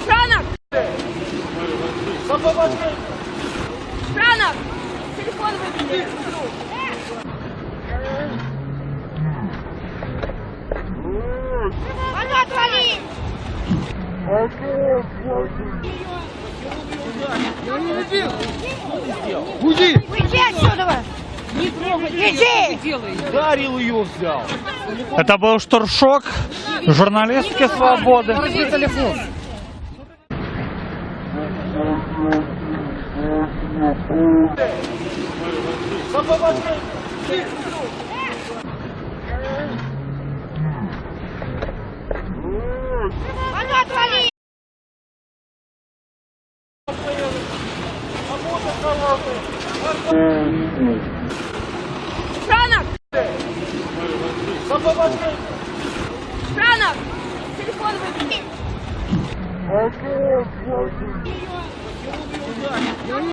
Шранок! Шранок! Телефон выбери! А ну отвали! Уйди! Уйди отсюда! Не трогай! Иди! Ударил ее, взял. Это был штуршок журналистки «Свободы». Телефон. А ну отвали! Шранок! Шранок! Телефон выбери!